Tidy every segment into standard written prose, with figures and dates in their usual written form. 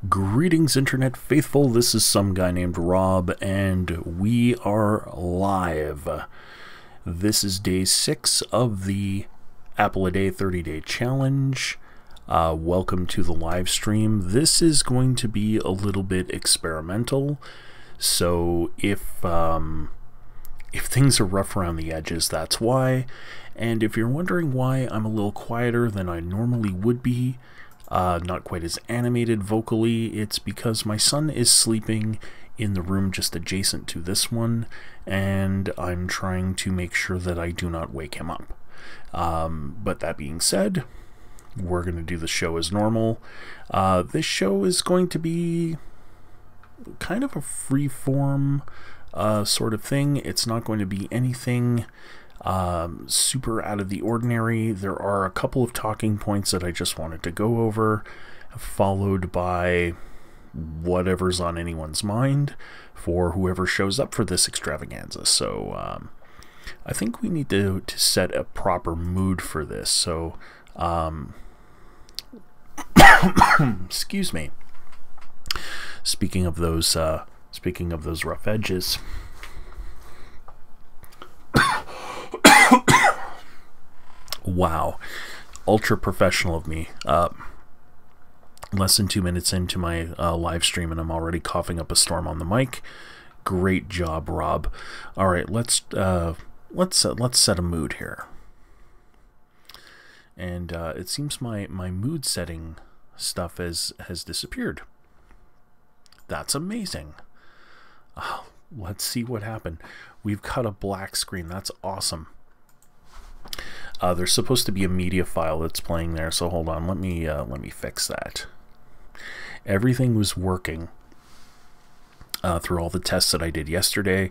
Greetings, Internet faithful. This is some guy named Rob, and we are live. This is day 6 of the Apple a Day 30-day challenge. Welcome to the live stream. This is going to be a little bit experimental, so if things are rough around the edges, that's why. And if you're wondering why I'm a little quieter than I normally would be, not quite as animated vocally, it's because my son is sleeping in the room just adjacent to this one, and I'm trying to make sure that I do not wake him up. But that being said, we're going to do the show as normal. This show is going to be kind of a free-form sort of thing. It's not going to be anything super out of the ordinary. There are a couple of talking points that I just wanted to go over, followed by whatever's on anyone's mind for whoever shows up for this extravaganza. So I think we need to set a proper mood for this. So excuse me. Speaking of those rough edges. Wow, ultra professional of me. Less than 2 minutes into my live stream, and I'm already coughing up a storm on the mic. Great job, Rob. All right, let's set a mood here. And it seems my mood setting stuff has disappeared. That's amazing. Oh, let's see what happened. We've got a black screen. That's awesome. There's supposed to be a media file that's playing there, so hold on. Let me fix that. Everything was working through all the tests that I did yesterday,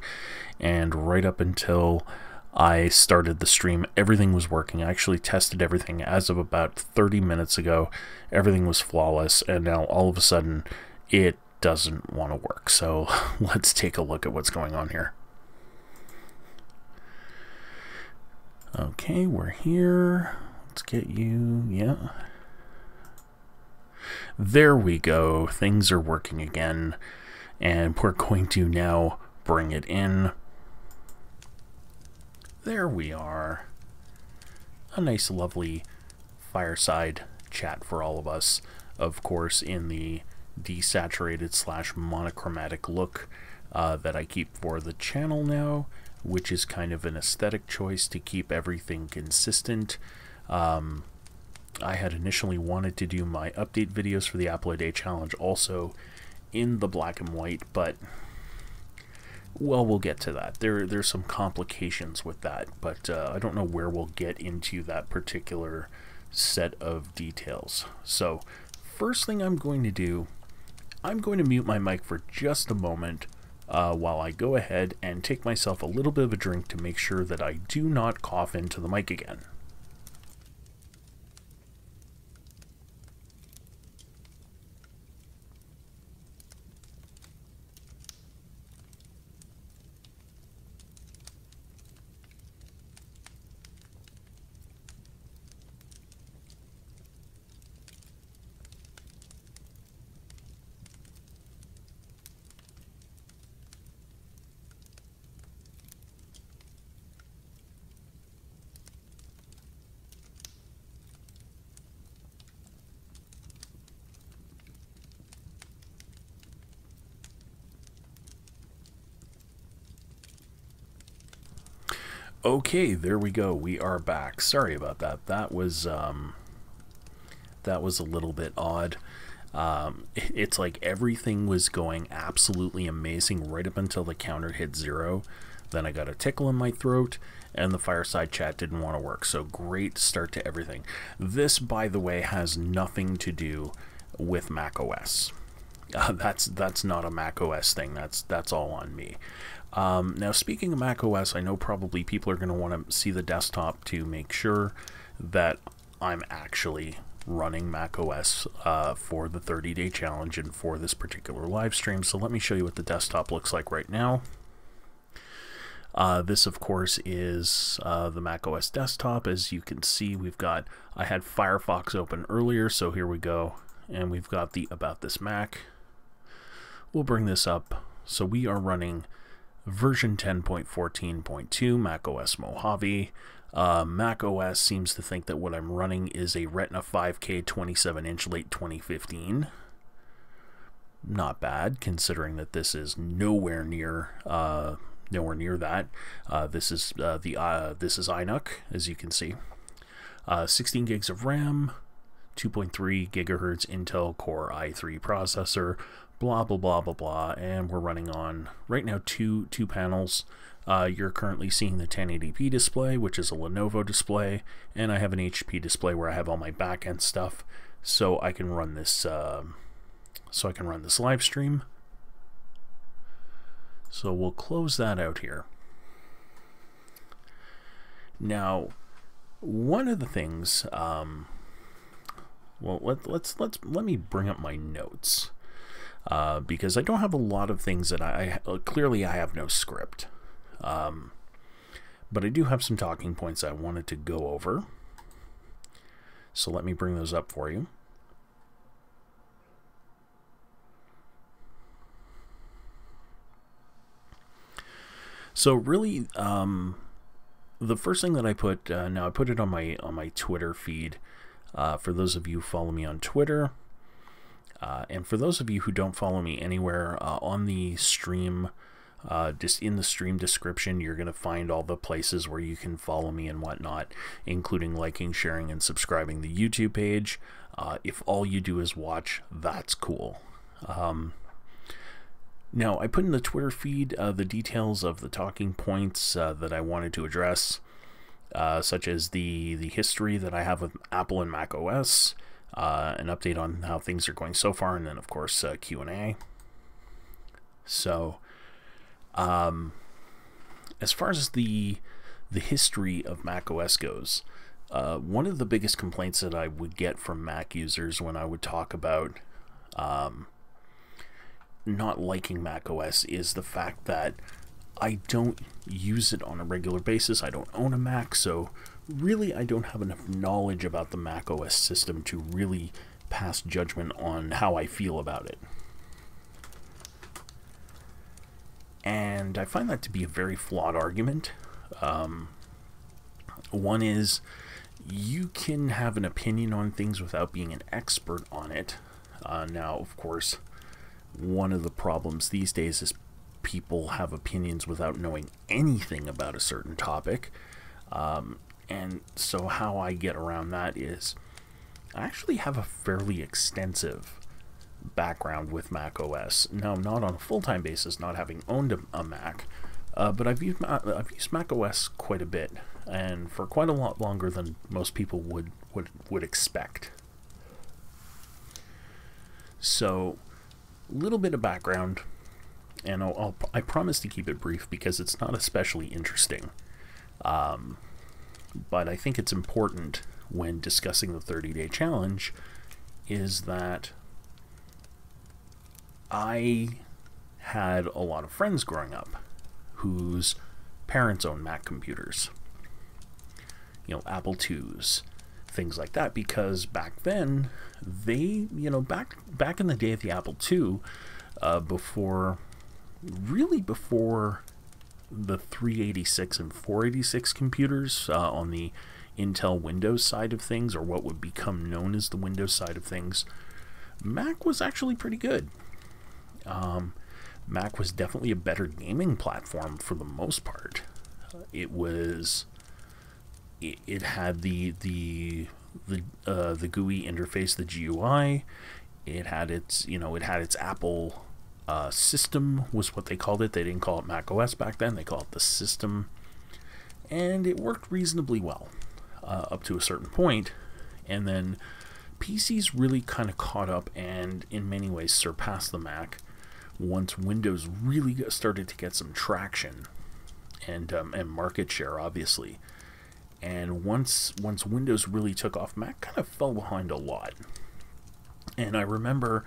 and right up until I started the stream, everything was working. I actually tested everything as of about 30 minutes ago. Everything was flawless, and now all of a sudden it doesn't want to work. So let's take a look at what's going on here. Okay, we're here. Let's get you, yeah. There we go. Things are working again. And we're going to now bring it in. There we are. A nice, lovely fireside chat for all of us. Of course, in the desaturated / monochromatic look that I keep for the channel now, which is kind of an aesthetic choice to keep everything consistent. I had initially wanted to do my update videos for the Apple a Day challenge also in the black and white, but Well, we'll get to that. There's some complications with that, but I don't know where we'll get into that particular set of details. So, first thing I'm going to do, I'm going to mute my mic for just a moment while I go ahead and take myself a little bit of a drink to make sure that I do not cough into the mic again. Okay, there we go. We are back. Sorry about that. That was a little bit odd. It's like everything was going absolutely amazing right up until the counter hit 0. Then I got a tickle in my throat, and the fireside chat didn't want to work. So great start to everything. This, by the way, has nothing to do with macOS. That's not a macOS thing. That's all on me. Now, speaking of macOS, I know probably people are going to want to see the desktop to make sure that I'm actually running macOS for the 30-day challenge and for this particular live stream. So let me show you what the desktop looks like right now. This, of course, is the macOS desktop. As you can see, I had Firefox open earlier, so here we go. And we've got the About This Mac. We'll bring this up. So we are running version 10.14.2 macOS Mojave. macOS seems to think that what I'm running is a Retina 5K 27-inch late 2015. Not bad, considering that this is nowhere near that. This is iNUC, as you can see. 16 gigs of RAM, 2.3 gigahertz Intel Core i3 processor. Blah blah blah blah blah, and we're running on right now two panels. You're currently seeing the 1080p display, which is a Lenovo display, and I have an HP display where I have all my backend stuff, so I can run this. Live stream. So we'll close that out here. Now, one of the things, well, let me bring up my notes. Because I don't have a lot of things that clearly I have no script. But I do have some talking points I wanted to go over. So let me bring those up for you. So really, the first thing that I put, now I put it on my Twitter feed. For those of you who follow me on Twitter, and for those of you who don't follow me anywhere, on the stream, just in the stream description, you're going to find all the places where you can follow me and whatnot, including liking, sharing, and subscribing the YouTube page. If all you do is watch, that's cool. Now, I put in the Twitter feed the details of the talking points that I wanted to address, such as the history that I have with Apple and macOS, an update on how things are going so far, and then, of course, Q&A. So, as far as the history of macOS goes, one of the biggest complaints that I would get from Mac users when I would talk about not liking macOS is the fact that I don't use it on a regular basis. I don't own a Mac, so really I don't have enough knowledge about the macOS system to really pass judgment on how I feel about it. And I find that to be a very flawed argument. One is, you can have an opinion on things without being an expert on it. Now, of course, one of the problems these days is people have opinions without knowing anything about a certain topic. And so how I get around that is I actually have a fairly extensive background with Mac OS. Now, not on a full-time basis, not having owned a Mac, but I've used Mac OS quite a bit, and for quite a lot longer than most people would expect. So, a little bit of background, and I promise to keep it brief because it's not especially interesting. But I think it's important when discussing the 30-day challenge is that I had a lot of friends growing up whose parents owned Mac computers, Apple IIs, things like that, because back then they, back in the day of the Apple II, before the 386 and 486 computers on the Intel Windows side of things, or what would become known as the Windows side of things, Mac was actually pretty good. Mac was definitely a better gaming platform for the most part. It had the GUI interface, the GUI. It had its Apple system was what they called it. They didn't call it Mac OS back then. They called it the system, and it worked reasonably well up to a certain point. And then PCs really kind of caught up and in many ways surpassed the Mac once Windows really started to get some traction and market share, obviously. And once Windows really took off, Mac kind of fell behind a lot. And I remember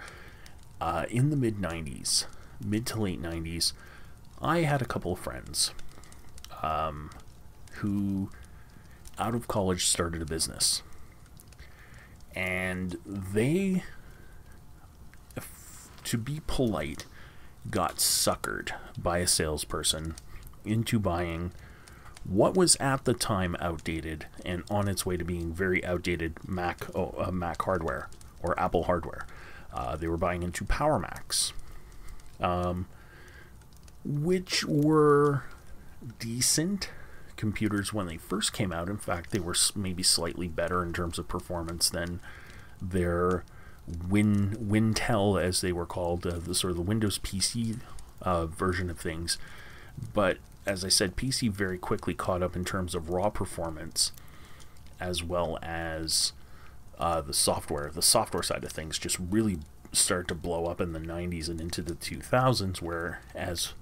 in the mid to late 90s, I had a couple of friends who, out of college, started a business. And they, to be polite, got suckered by a salesperson into buying what was at the time outdated and on its way to being very outdated Mac hardware or Apple hardware. They were buying into Power Macs, which were decent computers when they first came out. In fact, they were maybe slightly better in terms of performance than their Wintel, as they were called, the sort of the Windows PC version of things. But as I said, PC very quickly caught up in terms of raw performance, as well as the software. The software side of things just really started to blow up in the 90s and into the 2000s, whereas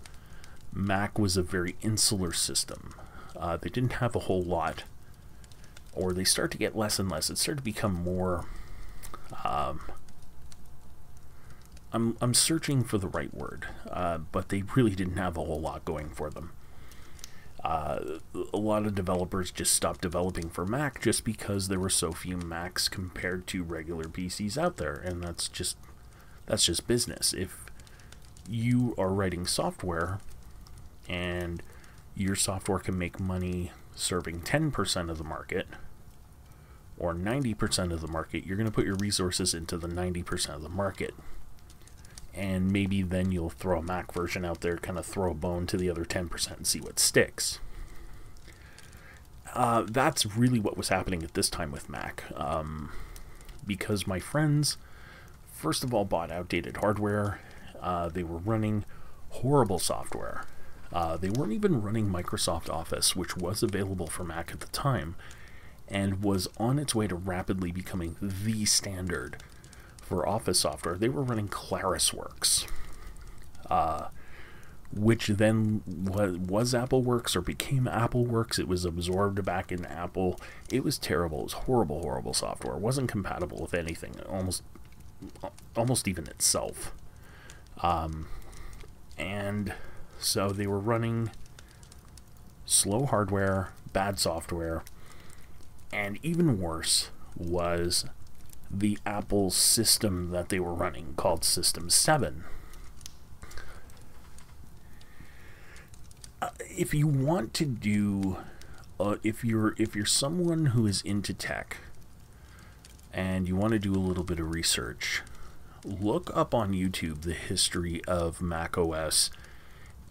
Mac was a very insular system. They didn't have a whole lot, or they start to get less and less. It started to become more... I'm searching for the right word, but they really didn't have a whole lot going for them. A lot of developers just stopped developing for Mac just because there were so few Macs compared to regular PCs out there, and that's just business. If you are writing software and your software can make money serving 10% of the market or 90% of the market, you're going to put your resources into the 90% of the market. And maybe then you'll throw a Mac version out there, kind of throw a bone to the other 10% and see what sticks. That's really what was happening at this time with Mac. Because my friends, first of all, bought outdated hardware. They were running horrible software. They weren't even running Microsoft Office, which was available for Mac at the time, and was on its way to rapidly becoming the standard for Office software. They were running ClarisWorks, which then was AppleWorks or became AppleWorks. It was absorbed back in Apple. It was terrible. It was horrible, horrible software. It wasn't compatible with anything, almost even itself. And so they were running slow hardware, bad software, and even worse was the Apple system that they were running, called System 7. If you want to do, if you're someone who is into tech and you want to do a little bit of research, look up on YouTube the history of Mac OS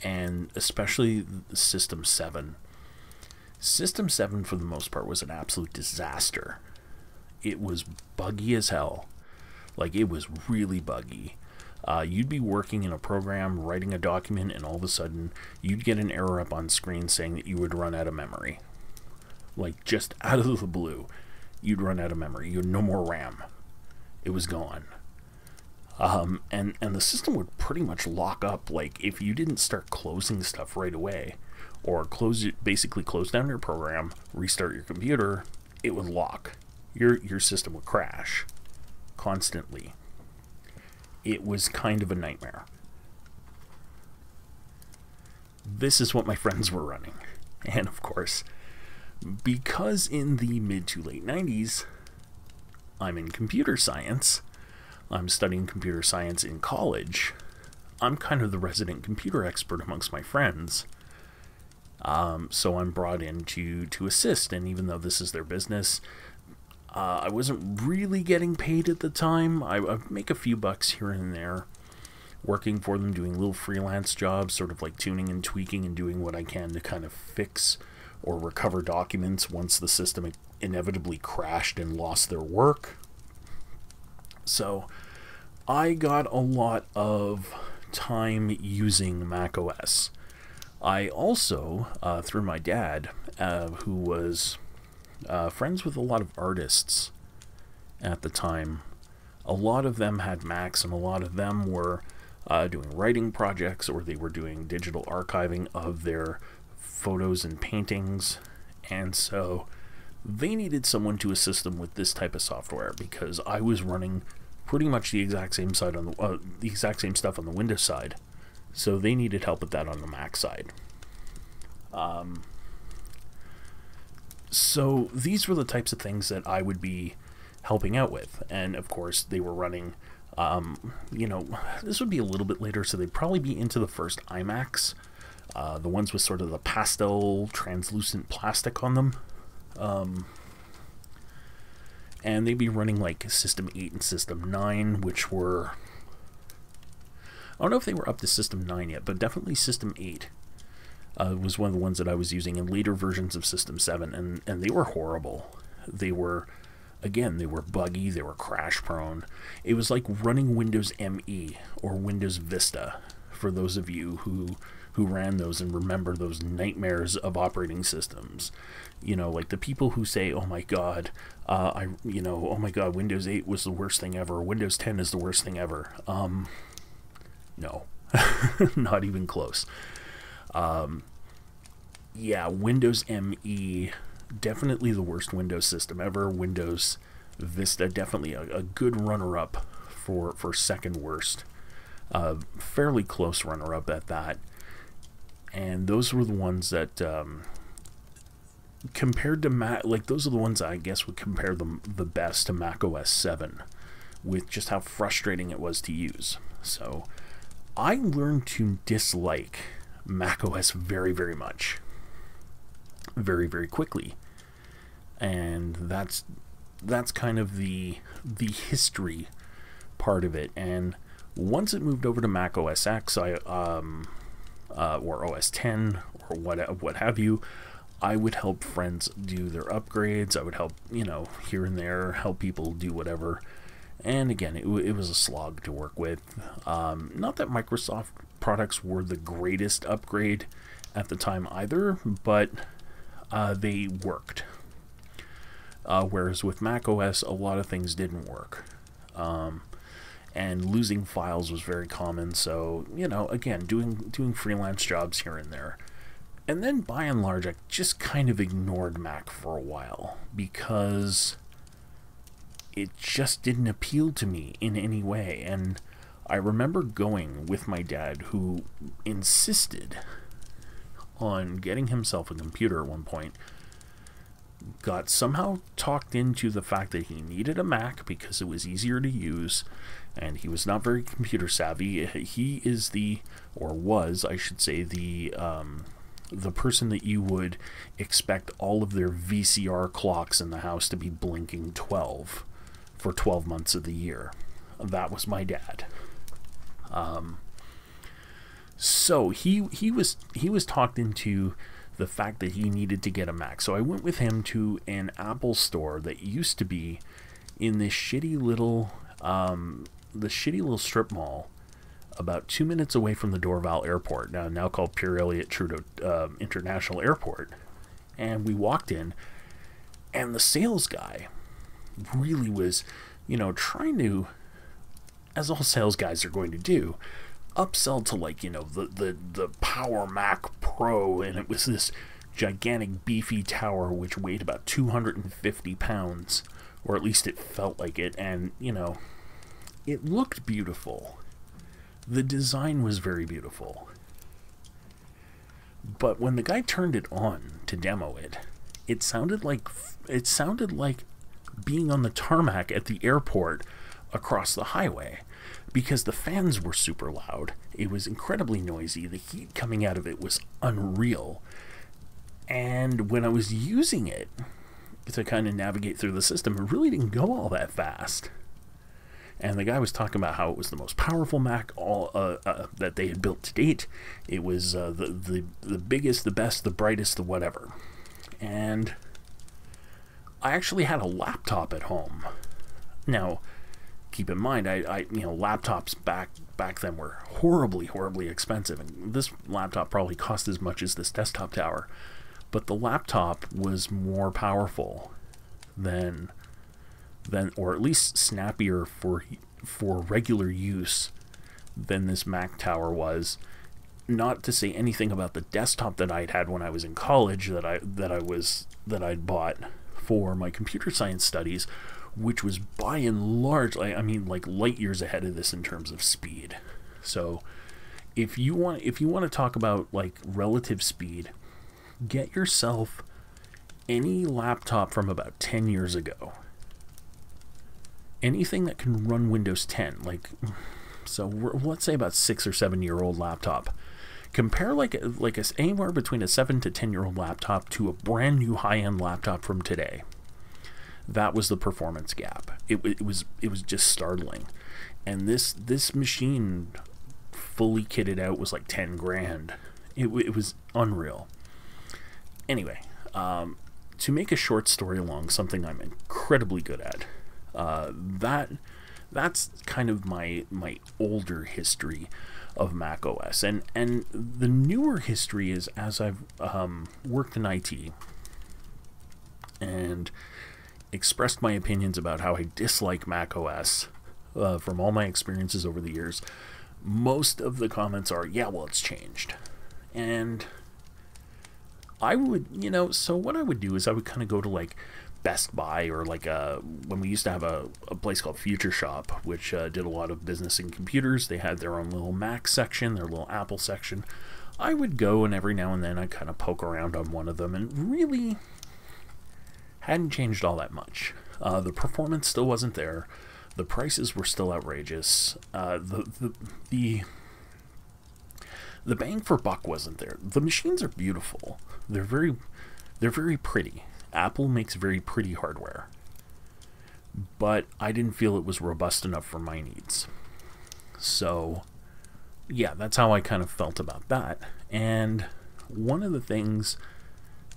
and especially System 7. System 7, for the most part, was an absolute disaster. It was buggy as hell. Like, it was really buggy. You'd be working in a program, writing a document, and all of a sudden, you'd get an error up on screen saying that you would run out of memory. Like, just out of the blue, you'd run out of memory. You had no more RAM. It was gone. And the system would pretty much lock up. Like, if you didn't start closing stuff right away, or basically close down your program, restart your computer, it would lock. Your system would crash constantly. It was kind of a nightmare. This is what my friends were running. And of course, because in the mid to late 90s, I'm in computer science, I'm studying computer science in college, I'm kind of the resident computer expert amongst my friends. So I'm brought in to assist, and even though this is their business, I wasn't really getting paid at the time. I make a few bucks here and there, working for them, doing little freelance jobs, sort of like tuning and tweaking and doing what I can to kind of fix or recover documents once the system inevitably crashed and lost their work. So I got a lot of time using macOS. I also, through my dad, who was friends with a lot of artists at the time, a lot of them had Macs, and a lot of them were doing writing projects, or they were doing digital archiving of their photos and paintings, and so they needed someone to assist them with this type of software, because I was running pretty much the exact same side on the exact same stuff on the Windows side, so they needed help with that on the Mac side. So these were the types of things that I would be helping out with, and of course they were running, you know, this would be a little bit later, so they'd probably be into the first iMacs, the ones with sort of the pastel translucent plastic on them, and they'd be running like System 8 and System 9, which were, I don't know if they were up to System 9 yet, but definitely System 8 was one of the ones that I was using, in later versions of System 7, and they were horrible. They were, again, they were buggy, they were crash prone. It was like running Windows ME or Windows Vista, for those of you who ran those and remember those nightmares of operating systems. You know, like the people who say, oh my god, oh my god, Windows 8 was the worst thing ever, Windows 10 is the worst thing ever. No, not even close. Yeah, Windows ME, definitely the worst Windows system ever. Windows Vista, definitely a good runner-up for second worst. Fairly close runner-up at that. And those were the ones that, compared to those are the ones I guess would compare them the best to macOS 7, with just how frustrating it was to use. So I learned to dislike macOS very, very much, very, very quickly, and that's kind of the history part of it. And once it moved over to Mac OS X, or OS 10 or what have you, I would help friends do their upgrades. I would help, you know, here and there, help people do whatever. And again, it was a slog to work with. Not that Microsoft products were the greatest upgrade at the time either, but they worked. Whereas with macOS, a lot of things didn't work. And losing files was very common, so, you know, again, doing freelance jobs here and there. And then, by and large, I just kind of ignored Mac for a while, because it just didn't appeal to me in any way. And I remember going with my dad, who insisted on getting himself a computer at one point, got somehow talked into the fact that he needed a Mac because it was easier to use, and he was not very computer savvy. He is was, I should say, the person that you would expect all of their VCR clocks in the house to be blinking 12 for 12 months of the year. That was my dad. So he was talked into the fact that he needed to get a Mac. So I went with him to an Apple store that used to be in this shitty little the shitty little strip mall about 2 minutes away from the Dorval Airport, now called Pierre Elliott Trudeau International Airport. And we walked in, and the sales guy really was, trying to, as all sales guys are going to do, upsell to the Power Mac Pro, and it was this gigantic beefy tower which weighed about 250 pounds, or at least it felt like it, and it looked beautiful. The design was very beautiful. But when the guy turned it on to demo it, it sounded like being on the tarmac at the airport across the highway, because the fans were super loud. It was incredibly noisy. The heat coming out of it was unreal. And when I was using it to kind of navigate through the system, it really didn't go all that fast. And the guy was talking about how it was the most powerful Mac that they had built to date. It was the biggest, the best, the brightest, the whatever. And I actually had a laptop at home. Now, keep in mind, I laptops back then were horribly expensive, and this laptop probably cost as much as this desktop tower. But the laptop was more powerful than, or at least snappier for regular use than this Mac tower was. Not to say anything about the desktop that I'd had when I was in college, that I'd bought for my computer science studies, which was by and large, like light years ahead of this in terms of speed. So if you want to talk about like relative speed, get yourself any laptop from about 10 years ago. Anything that can run Windows 10, let's say about 6 or 7 year old laptop. Compare anywhere between a 7 to 10 year old laptop to a brand new high end laptop from today. That was the performance gap. It was just startling. And this machine, fully kitted out, was like 10 grand. It was unreal. Anyway, to make a short story long, something I'm incredibly good at. That's kind of my older history of macOS, and the newer history is as I've worked in IT and expressed my opinions about how I dislike macOS from all my experiences over the years. Most of the comments are, yeah, well, it's changed. And I would, so what I would do is I would kind of go to like Best Buy, or when we used to have a place called Future Shop, which did a lot of business in computers. They had their own little Mac section, their little Apple section. I would go, and every now and then I'd kind of poke around on one of them, and really hadn't changed all that much. The performance still wasn't there. The prices were still outrageous. The bang for buck wasn't there. The machines are beautiful. They're very pretty. Apple makes very pretty hardware. But I didn't feel it was robust enough for my needs. So, yeah, that's how I kind of felt about that. And one of the things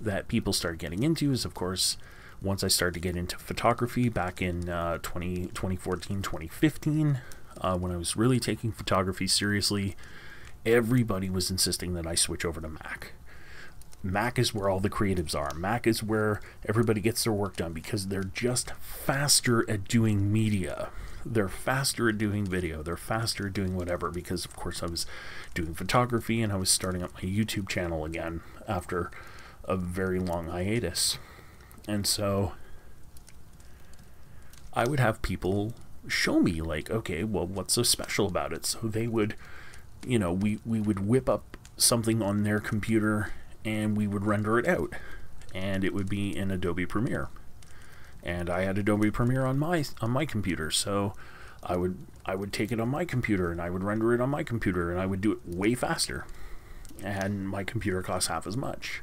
that people started getting into is, of course, once I started to get into photography back in 2014, 2015, when I was really taking photography seriously, everybody was insisting that I switch over to Mac. Mac is where all the creatives are. Mac is where everybody gets their work done, because they're just faster at doing media. They're faster at doing video. They're faster at doing whatever, because, of course, I was doing photography and I was starting up my YouTube channel again after a very long hiatus. And so I would have people show me, like, okay, well, what's so special about it? So they would, we would whip up something on their computer and we would render it out, and it would be in Adobe Premiere. And I had Adobe Premiere on my computer, so I would take it on my computer and I would render it on my computer, and I would do it way faster, and my computer costs half as much.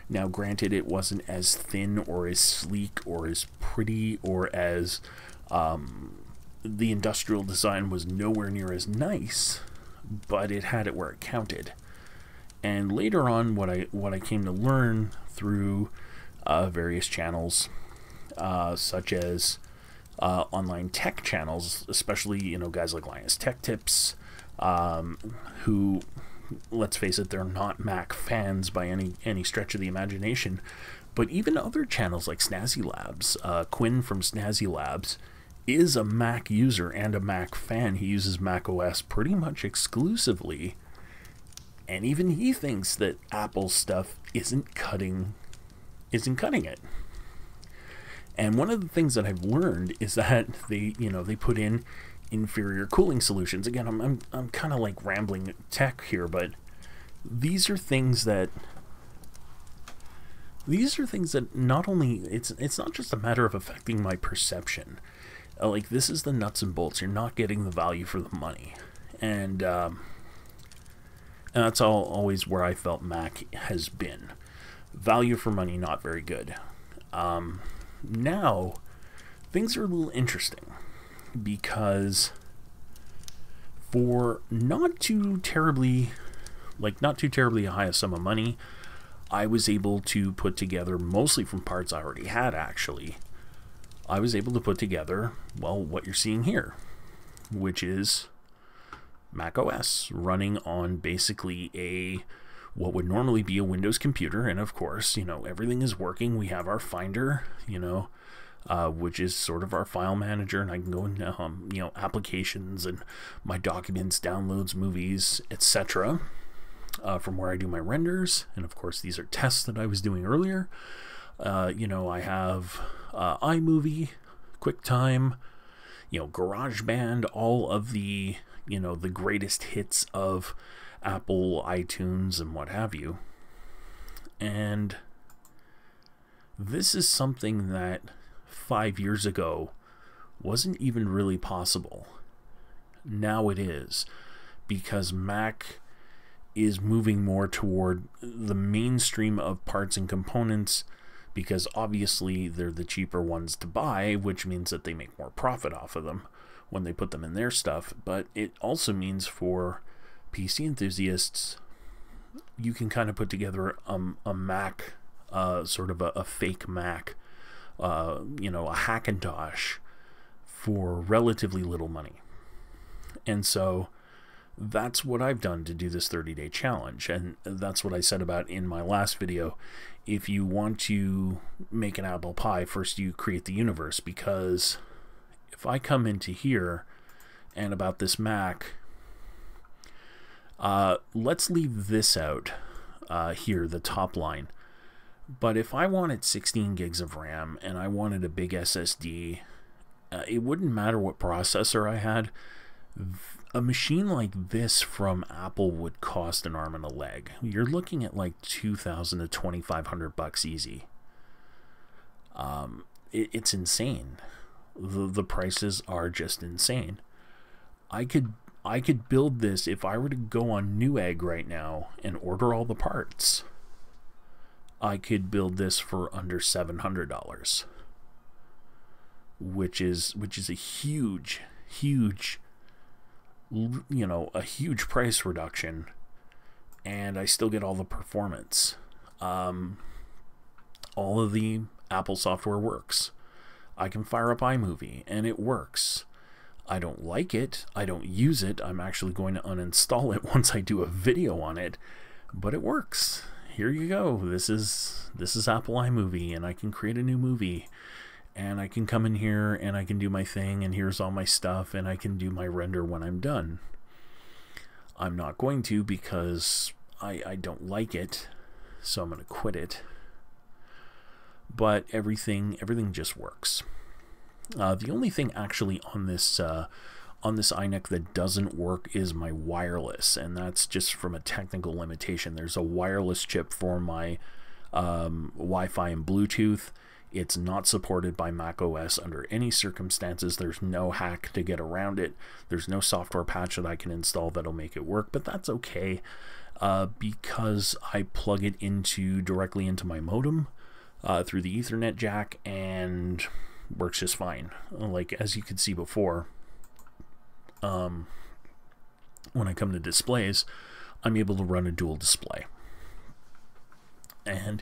Now, granted, it wasn't as thin or as sleek or as pretty, or as the industrial design was nowhere near as nice, but it had it where it counted. And later on, what I came to learn through various channels, such as online tech channels, especially, you know, guys like Linus Tech Tips, who, let's face it, they're not Mac fans by any stretch of the imagination, but even other channels like Snazzy Labs. Quinn from Snazzy Labs is a Mac user and a Mac fan. He uses macOS pretty much exclusively, and even he thinks that Apple stuff isn't cutting it. And one of the things that I've learned is that they put in inferior cooling solutions. Again, I'm kind of like rambling tech here, but these are things that not only it's not just a matter of affecting my perception. Like, this is the nuts and bolts. You're not getting the value for the money, and that's always where I felt Mac has been. Value for money, not very good. Now, things are a little interesting, because for not too terribly high a sum of money, I was able to put together, mostly from parts I already had actually, I was able to put together, well, what you're seeing here, which is macOS running on basically what would normally be a Windows computer. And of course, you know, everything is working. We have our Finder, you know, which is sort of our file manager, and I can go into you know, applications and my documents, downloads, movies, etc. From where I do my renders. And of course, these are tests that I was doing earlier. You know, I have iMovie, QuickTime, you know, GarageBand, all of the, you know, the greatest hits of Apple, iTunes, and what have you. And this is something that 5 years ago wasn't even really possible. Now it is, because Mac is moving more toward the mainstream of parts and components, because obviously they're the cheaper ones to buy, which means that they make more profit off of them when they put them in their stuff. But it also means for PC enthusiasts, you can kind of put together a Mac, sort of a fake Mac, you know, a Hackintosh, for relatively little money. And so that's what I've done to do this 30-day challenge, and that's what I said about in my last video. If you want to make an apple pie, first you create the universe, because if I come into here and about this Mac, let's leave this out here, the top line. But if I wanted 16 gigs of RAM and I wanted a big SSD, it wouldn't matter what processor I had. A machine like this from Apple would cost an arm and a leg. You're looking at like $2,000 to $2,500 easy. It's insane. The prices are just insane. I could build this if I were to go on Newegg right now and order all the parts. I could build this for under $700, which is a huge, you know, a huge price reduction, and I still get all the performance. All of the Apple software works. I can fire up iMovie and it works. I don't like it, I don't use it. I'm actually going to uninstall it once I do a video on it, but it works. Here you go. This is Apple iMovie, and I can create a new movie, and I can come in here and I can do my thing, and here's all my stuff, and I can do my render when I'm done. I'm not going to, because I don't like it, so I'm going to quit it. But everything just works. The only thing actually on this iNEC that doesn't work is my wireless, and that's just from a technical limitation. There's a wireless chip for my Wi-Fi and Bluetooth. It's not supported by macOS under any circumstances. There's no hack to get around it. There's no software patch that I can install that'll make it work, but that's okay, because I plug it directly into my modem through the Ethernet jack, and works just fine. Like, as you could see before, when I come to displays, I'm able to run a dual display. And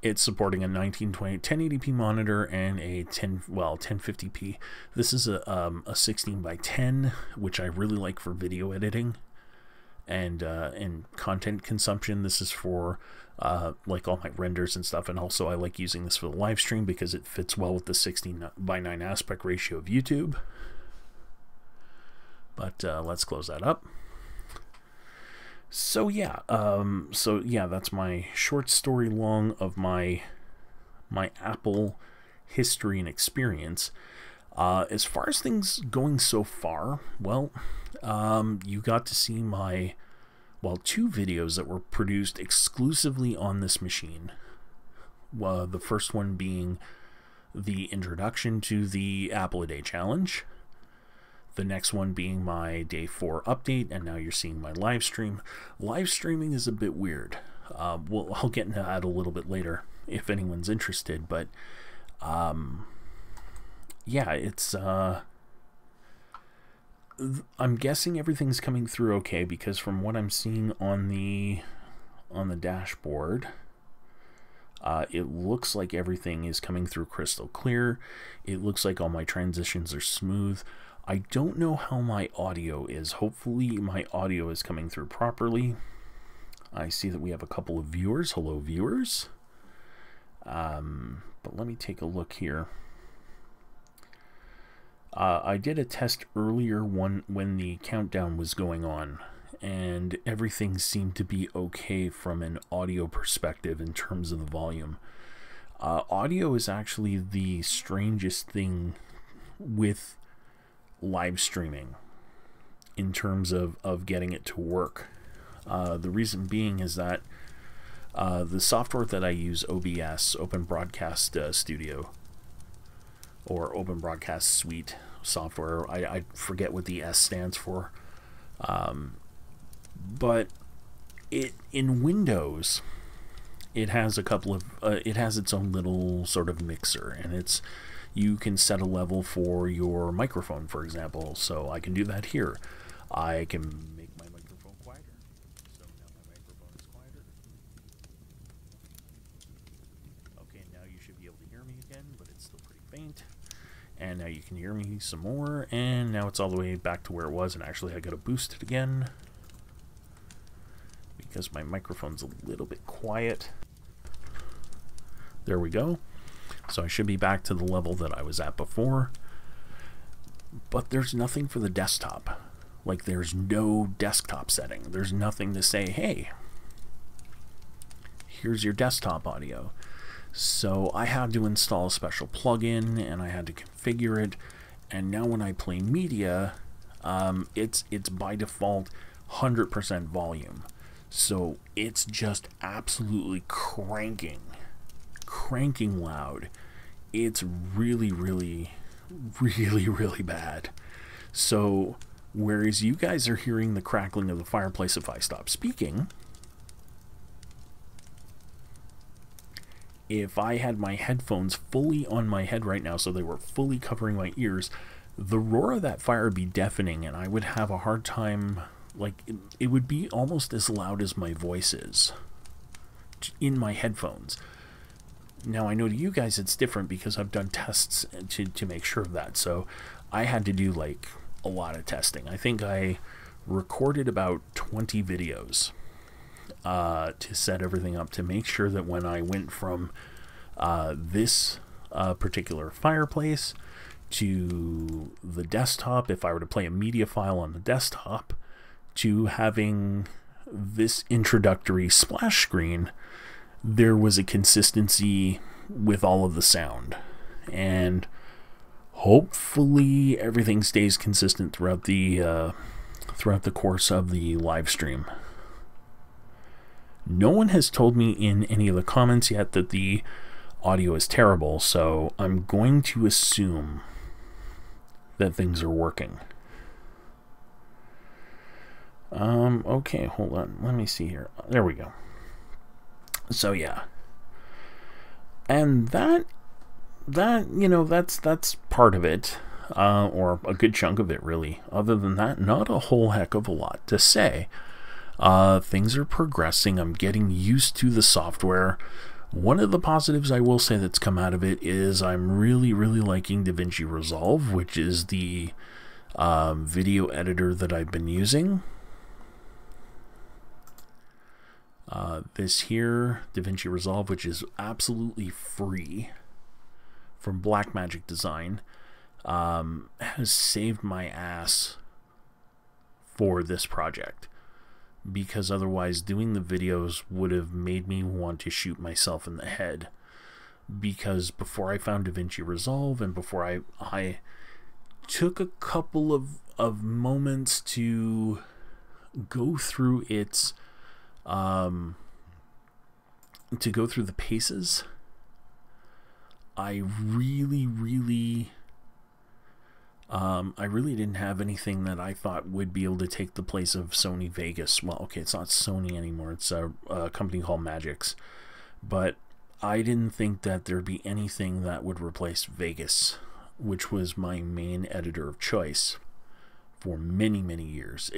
It's supporting a 1920 1080p monitor and a 1050p. This is a 16 by 10, which I really like for video editing and content consumption. This is for like all my renders and stuff, and also I like using this for the live stream because it fits well with the 16 by 9 aspect ratio of YouTube. But let's close that up. So yeah, that's my short story long of my Apple history and experience. As far as things going so far, well, you got to see my, well, 2 videos that were produced exclusively on this machine. The first one being the introduction to the Apple a Day Challenge. The next one being my Day 4 update, and now you're seeing my live stream. Live streaming is a bit weird. I'll get into that a little bit later if anyone's interested, but yeah, it's I'm guessing everything's coming through okay, because from what I'm seeing on the dashboard, it looks like everything is coming through crystal clear. It looks like all my transitions are smooth. I don't know how my audio is. Hopefully my audio is coming through properly. I see that we have a couple of viewers. Hello, viewers. But let me take a look here. I did a test earlier when the countdown was going on, and everything seemed to be okay from an audio perspective in terms of the volume. Audio is actually the strangest thing with live streaming in terms of getting it to work. The reason being is that the software that I use, OBS, Open Broadcast Studio, or Open Broadcast Suite software, I forget what the S stands for, but in Windows it has a couple of it has its own little sort of mixer, and you can set a level for your microphone, for example. So I can do that here. I can make my microphone quieter. So now my microphone is quieter. Okay, now you should be able to hear me again, but it's still pretty faint. And now you can hear me some more, and now it's all the way back to where it was, and actually I gotta boost it again because my microphone's a little bit quiet. There we go. So I should be back to the level that I was at before. But there's nothing for the desktop. Like, there's no desktop setting. There's nothing to say, hey, here's your desktop audio. So I had to install a special plugin, and I had to configure it. And now when I play media, it's by default 100% volume. So it's just absolutely cranking loud. It's really bad. So whereas you guys are hearing the crackling of the fireplace if I stop speaking, if I had my headphones fully on my head right now, so they were fully covering my ears, the roar of that fire would be deafening, and I would have a hard time, like, it would be almost as loud as my voice is in my headphones. Now, I know to you guys it's different because I've done tests to make sure of that. So I had to do like a lot of testing. I think I recorded about 20 videos to set everything up to make sure that when I went from this particular fireplace to the desktop, if I were to play a media file on the desktop, to having this introductory splash screen, there was a consistency with all of the sound, and hopefully everything stays consistent throughout the course of the live stream. No one has told me in any of the comments yet that the audio is terrible, so I'm going to assume that things are working. Okay, hold on, let me see here. There we go. So yeah, and that you know, that's part of it, or a good chunk of it, really. Other than that, not a whole heck of a lot to say. Things are progressing. I'm getting used to the software. One of the positives I will say that's come out of it is I'm really liking DaVinci Resolve, which is the video editor that I've been using. This here, DaVinci Resolve, which is absolutely free from Blackmagic Design, has saved my ass for this project, because otherwise doing the videos would have made me want to shoot myself in the head. Because before I found DaVinci Resolve, and before I took a couple of moments to go through its to go through the paces, I really didn't have anything that I thought would be able to take the place of Sony Vegas. Well, okay, it's not Sony anymore. It's a company called Magix. But I didn't think that there'd be anything that would replace Vegas, which was my main editor of choice for many years.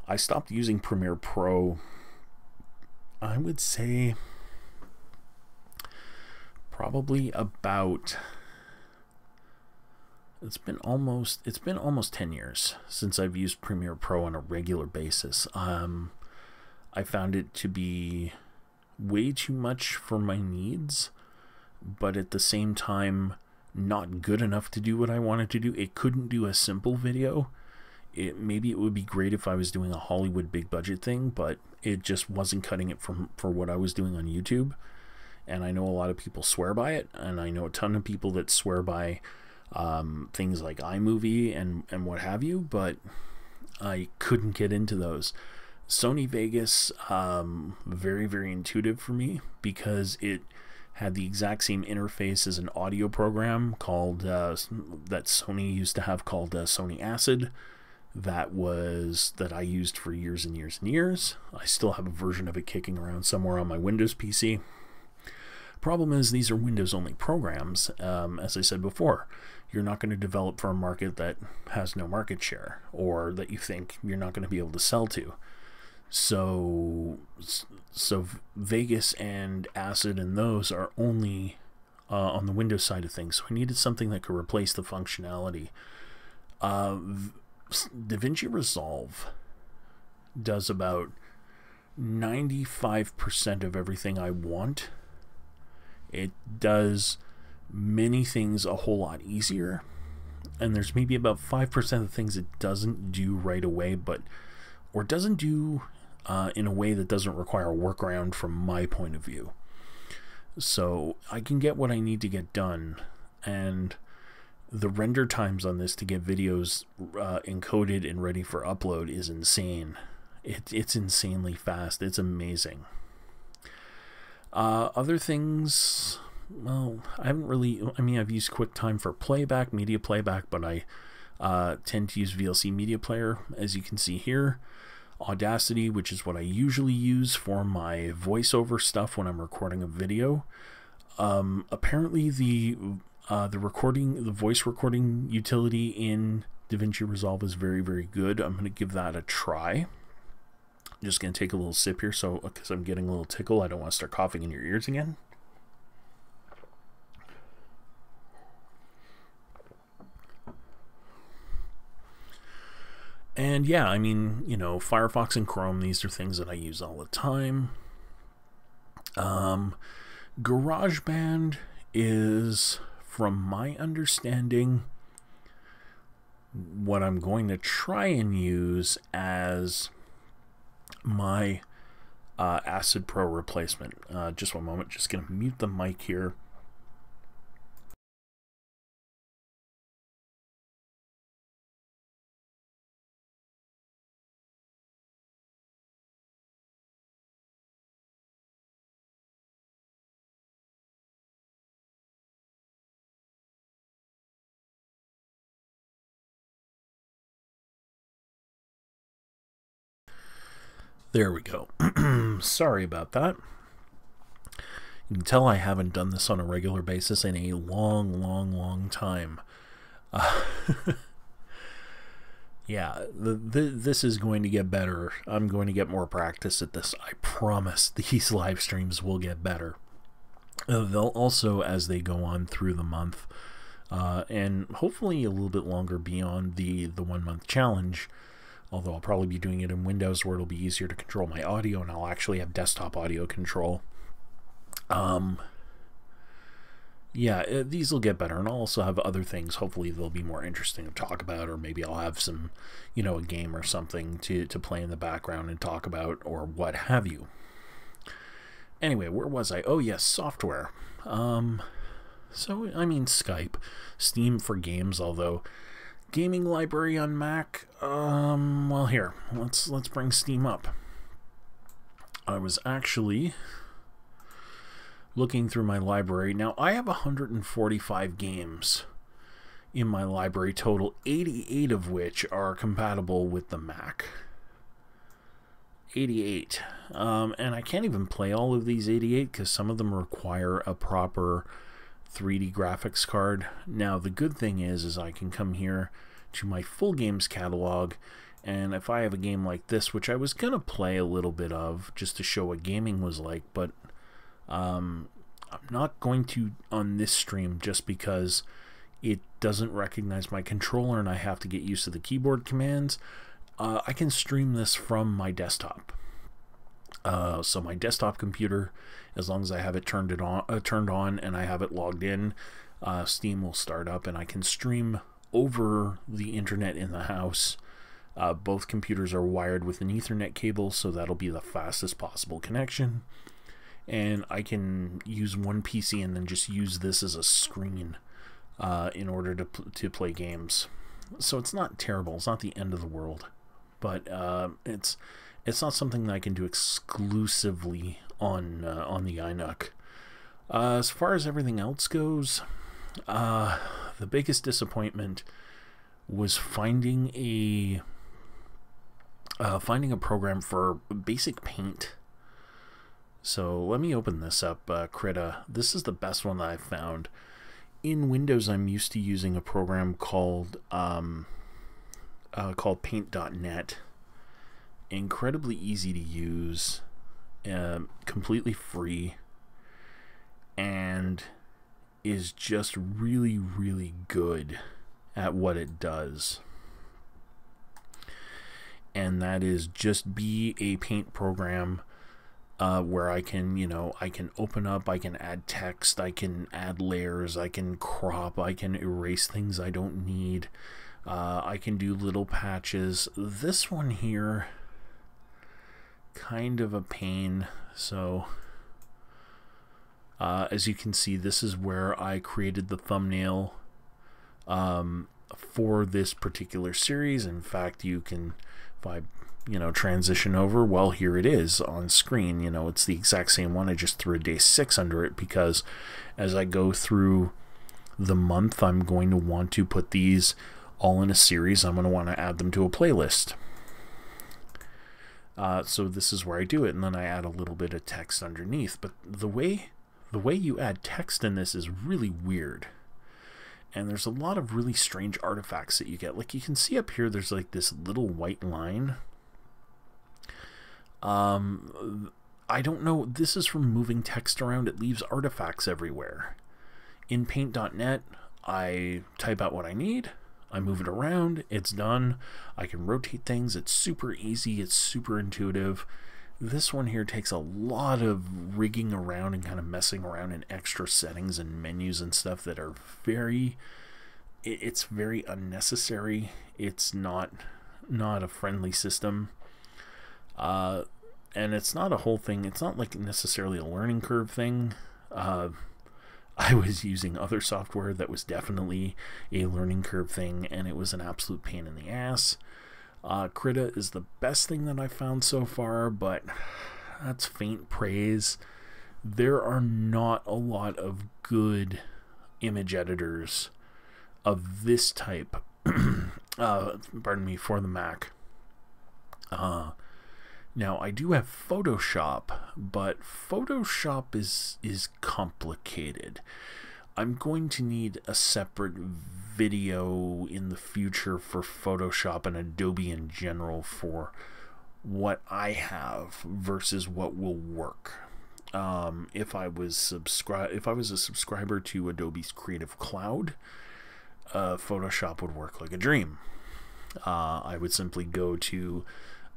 I stopped using Premiere Pro, I would say, probably about... It's been almost 10 years since I've used Premiere Pro on a regular basis. I found it to be way too much for my needs, but at the same time not good enough to do what I wanted to do. It couldn't do a simple video. Maybe it would be great if I was doing a Hollywood big budget thing, but it just wasn't cutting it for what I was doing on YouTube. And I know a lot of people swear by it, and I know a ton of people that swear by things like iMovie and what have you, but I couldn't get into those. Sony Vegas, very intuitive for me, because it had the exact same interface as an audio program called that Sony used to have, called Sony Acid, that I used for years and years. I still have a version of it kicking around somewhere on my Windows PC. Problem is, these are Windows only programs. As I said before, you're not going to develop for a market that has no market share, or that you think you're not going to be able to sell to. So Vegas and Acid and those are only on the Windows side of things. So I needed something that could replace the functionality. DaVinci Resolve does about 95% of everything I want. It does many things a whole lot easier, and there's maybe about 5% of things it doesn't do right away, or doesn't do in a way that doesn't require a workaround from my point of view. So I can get what I need to get done, and the render times on this to get videos encoded and ready for upload is insane. It's insanely fast. It's amazing. Other things, well, I've used QuickTime for playback, media playback, but I tend to use VLC Media Player, as you can see here. Audacity, which is what I usually use for my voiceover stuff when I'm recording a video. Apparently the voice recording utility in DaVinci Resolve is very good. I'm going to give that a try. I'm just going to take a little sip here, because I'm getting a little tickle. I don't want to start coughing in your ears again. And yeah, I mean, Firefox and Chrome, these are things that I use all the time. GarageBand is, from my understanding, what I'm going to try and use as my Acid Pro replacement. Just one moment, just going to mute the mic here. There we go. Sorry about that. You can tell I haven't done this on a regular basis in a long time. Yeah, this is going to get better. I'm going to get more practice at this. I promise these live streams will get better. They'll also, as they go on through the month, and hopefully a little bit longer beyond the 1 month challenge, although I'll probably be doing it in Windows where it'll be easier to control my audio and I'll actually have desktop audio control. Yeah, these will get better, and I'll also have other things. Hopefully they'll be more interesting to talk about, or maybe I'll have some, a game or something to play in the background and talk about, or what have you. Anyway, where was I? Oh yes, software. So, I mean, Skype, Steam for games, although gaming library on Mac, well, here, let's bring Steam up. I was actually looking through my library. Now, I have 145 games in my library total, 88 of which are compatible with the Mac. 88. And I can't even play all of these 88 because some of them require a proper 3D graphics card. Now, the good thing is I can come here to my full games catalog, and if I have a game like this, which I was going to play a little bit of just to show what gaming was like, but I'm not going to on this stream just because it doesn't recognize my controller and I have to get used to the keyboard commands. I can stream this from my desktop. So my desktop computer, as long as I have it turned on and I have it logged in, Steam will start up and I can stream over the internet in the house. Both computers are wired with an Ethernet cable, so that'll be the fastest possible connection. And I can use one PC and then just use this as a screen in order to play games. So it's not terrible. It's not the end of the world, but it's not something that I can do exclusively on the iNUC. As far as everything else goes, the biggest disappointment was finding a program for basic paint. So let me open this up, Krita. This is the best one that I've found. In Windows, I'm used to using a program called Paint.net. Incredibly easy to use, completely free, and is just really, really good at what it does. And that is just be a paint program where I can, I can open up, I can add text, I can add layers, I can crop, I can erase things I don't need, I can do little patches. This one here, kind of a pain. So as you can see, this is where I created the thumbnail for this particular series. In fact, you can, if I transition over, well, here it is on screen. It's the exact same one. I just threw a day 6 under it because as I go through the month, I'm going to want to put these all in a series. I'm going to want to add them to a playlist. So this is where I do it, and then I add a little bit of text underneath. But the way you add text in this is really weird, and there's a lot of really strange artifacts that you get. Like you can see up here, there's like this little white line. I don't know, this is from moving text around. It leaves artifacts everywhere. In Paint.net, I type out what I need, I move it around, it's done. I can rotate things, it's super easy, it's super intuitive. This one here takes a lot of rigging around and kind of messing around in extra settings and menus and stuff that are it's very unnecessary. It's not a friendly system. And it's not a whole thing. It's not like necessarily a learning curve thing. I was using other software that was definitely a learning curve thing, and it was an absolute pain in the ass. Krita is the best thing that I've found so far, but that's faint praise. There are not a lot of good image editors of this type pardon me, for the Mac. Now, I do have Photoshop, but Photoshop is complicated. I'm going to need a separate video in the future for Photoshop and Adobe in general for what I have versus what will work. if I was a subscriber to Adobe's Creative Cloud, Photoshop would work like a dream. I would simply go to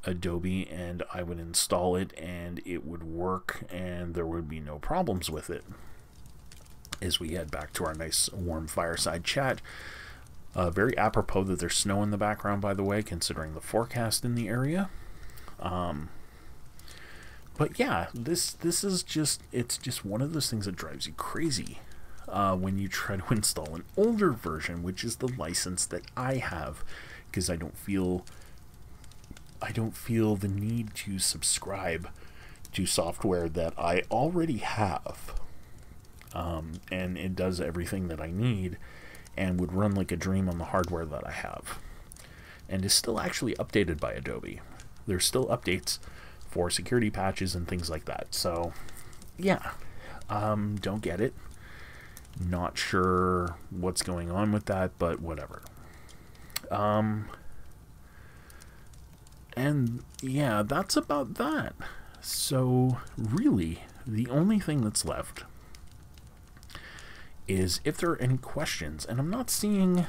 Adobe and I would install it and it would work and there would be no problems with it. As we head back to our nice warm fireside chat, very apropos that there's snow in the background, by the way, considering the forecast in the area. But yeah, this is it's just one of those things that drives you crazy when you try to install an older version, which is the license that I have, because I don't feel the need to subscribe to software that I already have, and it does everything that I need and would run like a dream on the hardware that I have, and is still actually updated by Adobe. There's still updates for security patches and things like that. So yeah, don't get it. Not sure what's going on with that, but whatever. And yeah, that's about that. So really, the only thing that's left is if there are any questions, and I'm not seeing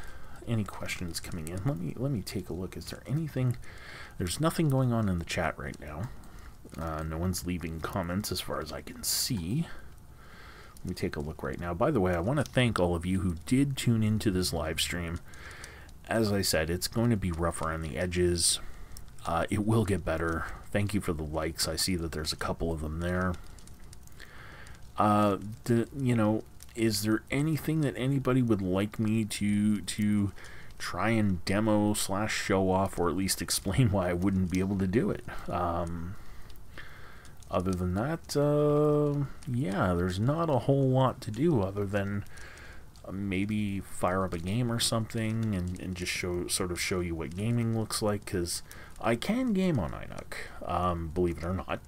any questions coming in. Let me take a look. Is there anything? There's nothing going on in the chat right now. No one's leaving comments as far as I can see. Let me take a look right now. By the way, I want to thank all of you who did tune into this live stream. As I said, it's going to be rough around the edges. It will get better. Thank you for the likes. I see that there's a couple of them there. You know, is there anything that anybody would like me to try and demo / show off, or at least explain why I wouldn't be able to do it? Other than that, yeah, there's not a whole lot to do other than maybe fire up a game or something and just show you what gaming looks like, because I can game on iNUC, believe it or not,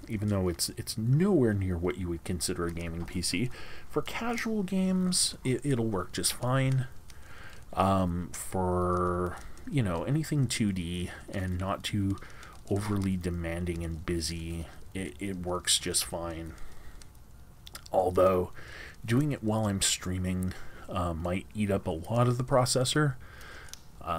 even though it's nowhere near what you would consider a gaming PC. For casual games, it'll work just fine. For, you know, anything 2D and not too overly demanding and busy, it works just fine. Although doing it while I'm streaming might eat up a lot of the processor,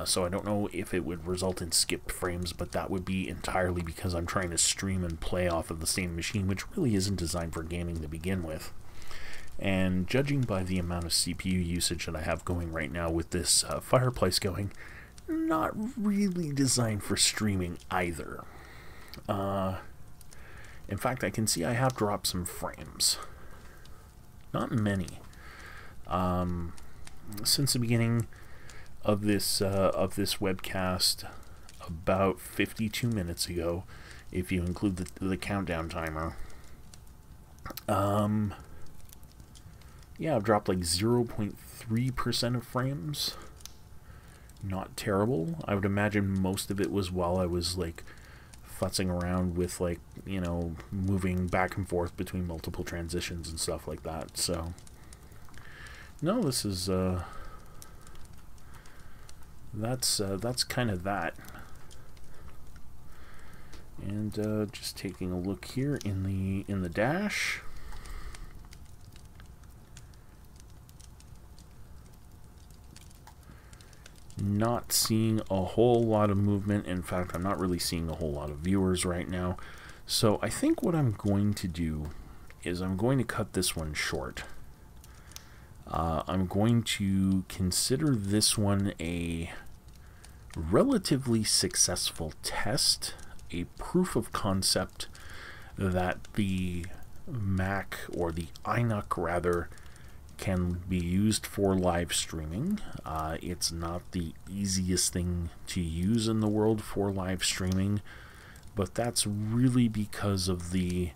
so I don't know if it would result in skipped frames, but that would be entirely because I'm trying to stream and play off of the same machine, which really isn't designed for gaming to begin with. And judging by the amount of CPU usage that I have going right now with this fireplace going, not really designed for streaming either. In fact, I can see I have dropped some frames. Not many. Since the beginning of this webcast, about 52 minutes ago, if you include the countdown timer. Yeah, I've dropped like 0.3% of frames. Not terrible. I would imagine most of it was while I was like futzing around with, like, you know, moving back and forth between multiple transitions and stuff like that. So no, this is that's kind of that. And just taking a look here in the dash. Not seeing a whole lot of movement. In fact, I'm not really seeing a whole lot of viewers right now. So I think what I'm going to do is I'm going to cut this one short. I'm going to consider this one a relatively successful test, a proof of concept that the Mac, or the iNUC rather, can be used for live streaming. It's not the easiest thing to use in the world for live streaming, but that's really because of the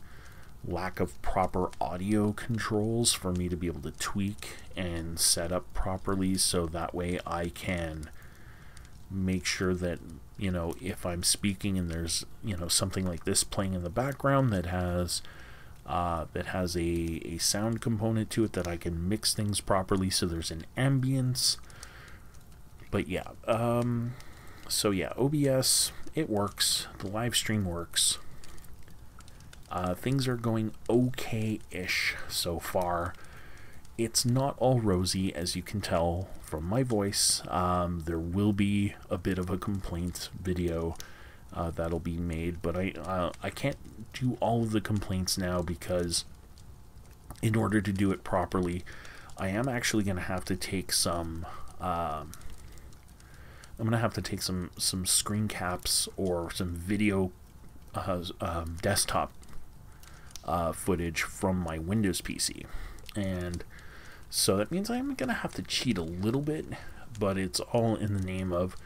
lack of proper audio controls for me to be able to tweak and set up properly, so that way I can make sure that, you know, if I'm speaking and there's, you know, something like this playing in the background that has a sound component to it, that I can mix things properly so there's an ambience. But yeah, so yeah, OBS, it works. The live stream works. Things are going okay-ish so far. It's not all rosy, as you can tell from my voice. There will be a bit of a complaints video that'll be made, but I can't do all of the complaints now because in order to do it properly, I am actually going to have to take some some screen caps or some video desktop footage from my Windows PC, and so that means I'm going to have to cheat a little bit, but it's all in the name of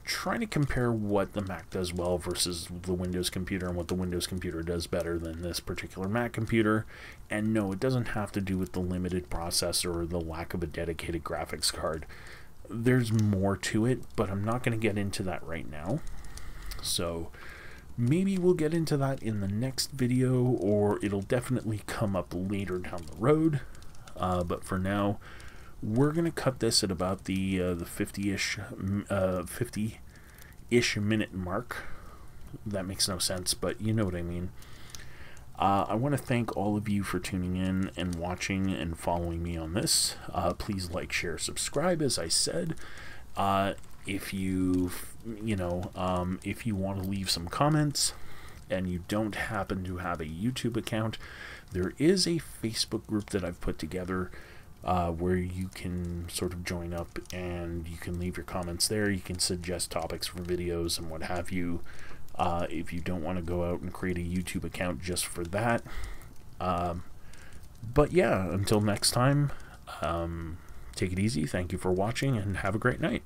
trying to compare what the Mac does well versus the Windows computer and what the Windows computer does better than this particular Mac computer. And no, it doesn't have to do with the limited processor or the lack of a dedicated graphics card. There's more to it, but I'm not going to get into that right now. So maybe we'll get into that in the next video, or it'll definitely come up later down the road. But for now, we're going to cut this at about the 50-ish minute mark. That makes no sense, but you know what I mean. I want to thank all of you for tuning in and watching and following me on this. Please like, share, subscribe, as I said. If you want to leave some comments and you don't happen to have a YouTube account, there is a Facebook group that I've put together where you can sort of join up and you can leave your comments there. You can suggest topics for videos and what have you. If you don't want to go out and create a YouTube account just for that. But yeah, until next time, take it easy. Thank you for watching and have a great night.